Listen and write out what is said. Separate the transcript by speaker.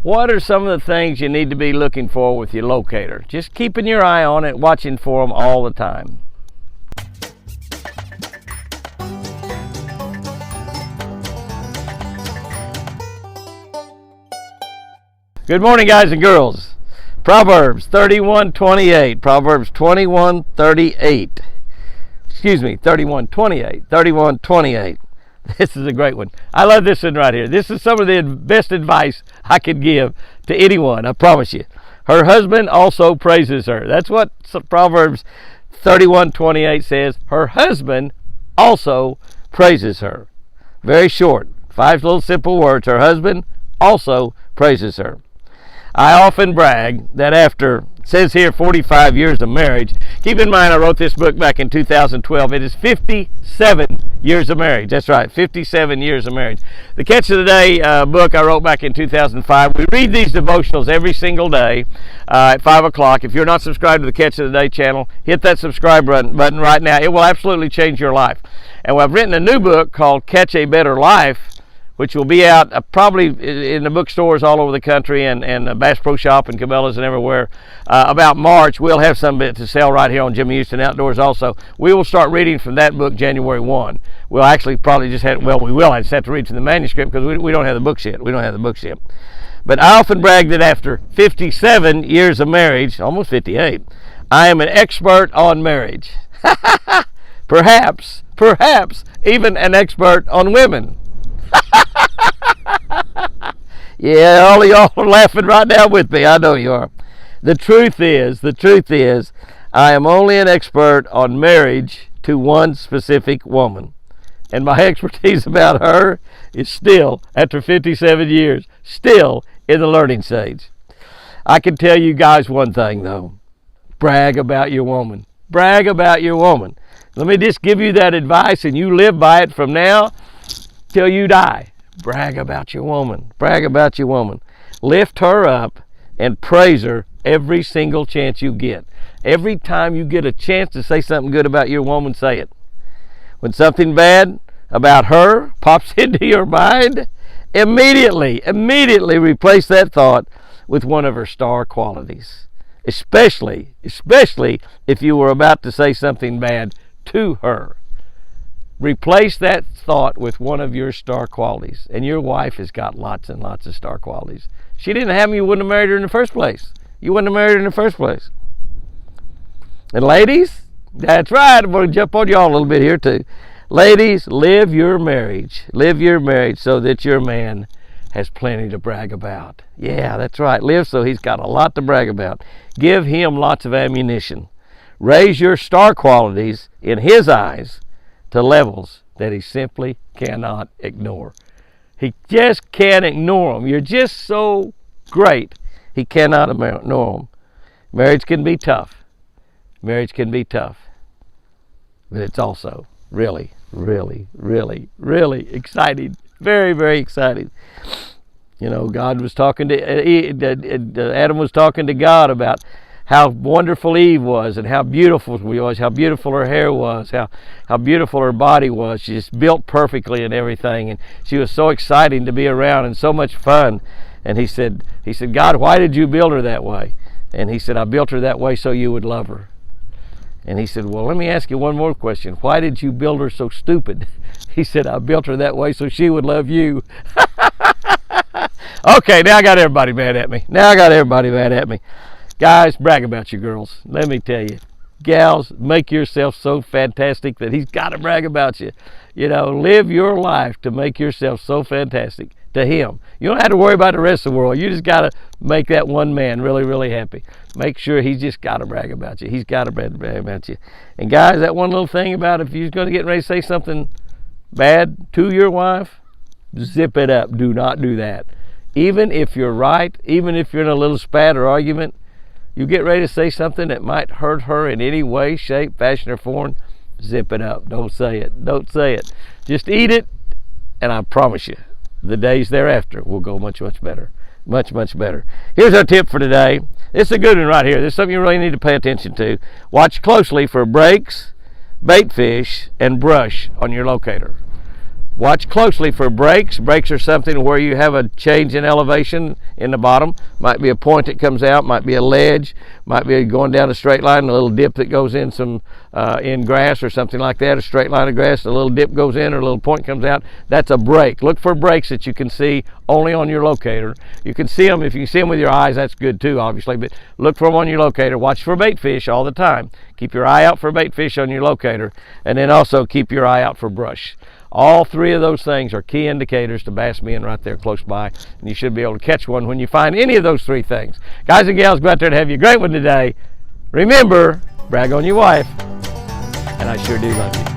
Speaker 1: What are some of the things you need to be looking for with your locator? Just keeping your eye on it, watching for them all the time. Good morning, guys and girls. Proverbs 31:28. Proverbs 21:38. Excuse me, 31:28. 31:28. This is a great one. I love this one right here. This is some of the best advice I could give to anyone, I promise you. Her husband also praises her. That's what Proverbs 31:28 says. Her husband also praises her. Very short. 5 little simple words. Her husband also praises her. I often brag that after, it says here, 45 years of marriage. Keep in mind, I wrote this book back in 2012. It is 57 years of marriage. That's right, 57 years of marriage. The Catch of the Day book I wrote back in 2005. We read these devotionals every single day at 5 o'clock. If you're not subscribed to the Catch of the Day channel, hit that subscribe button right now. It will absolutely change your life. And I've written a new book called Catch a Better Life, which will be out probably in the bookstores all over the country and Bass Pro Shop and Cabela's and everywhere. About March, we'll have some bit to sell right here on Jimmy Houston Outdoors also. We will start reading from that book January 1. We'll actually probably just have, well, we will. I just have to read from the manuscript because we don't have the books yet. We don't have the books yet. But I often brag that after 57 years of marriage, almost 58, I am an expert on marriage. Perhaps even an expert on women. Yeah, all of y'all are laughing right now with me. I know you are. The truth is, I am only an expert on marriage to one specific woman. And my expertise about her is still, after 57 years, still in the learning stage. I can tell you guys one thing, though. Brag about your woman. Brag about your woman. Let me just give you that advice, and you live by it from now till you die. Brag about your woman. Brag about your woman. Lift her up and praise her every single chance you get. Every time you get a chance to say something good about your woman, say it. When something bad about her pops into your mind, immediately replace that thought with one of her star qualities. Especially if you were about to say something bad to her. Replace that thought with one of your star qualities. And your wife has got lots and lots of star qualities. She didn't have them, you wouldn't have married her in the first place. You wouldn't have married her in the first place. And ladies, that's right. I'm going to jump on y'all a little bit here too. Ladies, live your marriage. Live your marriage so that your man has plenty to brag about. Yeah, that's right. Live so he's got a lot to brag about. Give him lots of ammunition. Raise your star qualities in his eyes to levels that he simply cannot ignore. He just can't ignore them. You're just so great, he cannot ignore them. Marriage can be tough. Marriage can be tough. But it's also really, really, really, really exciting. Very, very exciting. You know, God was talking to, Adam was talking to God about how wonderful Eve was and how beautiful she was, how beautiful her hair was, how beautiful her body was. She just built perfectly and everything. And she was so exciting to be around and so much fun. And he said, God, why did you build her that way? And he said, I built her that way so you would love her. And he said, well, let me ask you one more question. Why did you build her so stupid? He said, I built her that way so she would love you. Okay, now I got everybody mad at me. Guys, brag about your girls. Let me tell you. Gals, make yourself so fantastic that he's got to brag about you. You know, live your life to make yourself so fantastic to him. You don't have to worry about the rest of the world. You just got to make that one man really, really happy. Make sure he's just got to brag about you. He's got to brag about you. And guys, that one little thing about if you're going to get ready to say something bad to your wife, zip it up. Do not do that. Even if you're right, even if you're in a little spat or argument, you get ready to say something that might hurt her in any way, shape, fashion, or form, zip it up. Don't say it. Don't say it. Just eat it, and I promise you, the days thereafter will go much, much better. Much, much better. Here's our tip for today. It's a good one right here. This is something you really need to pay attention to. Watch closely for breaks, bait fish, and brush on your locator. Watch closely for breaks. Breaks are something where you have a change in elevation in the bottom. Might be a point that comes out, might be a ledge, might be going down a straight line, a little dip that goes in some in grass or something like that, a straight line of grass, a little dip goes in or a little point comes out. That's a break. Look for breaks that you can see only on your locator. You can see them. If you can see them with your eyes, that's good too, obviously, but look for them on your locator. Watch for bait fish all the time. Keep your eye out for bait fish on your locator, and then also keep your eye out for brush. All three of those things are key indicators to bass being right there close by, and you should be able to catch one when you find any of those three things. Guys and gals, go out there and have you a great one today. Remember, brag on your wife, and I sure do love you.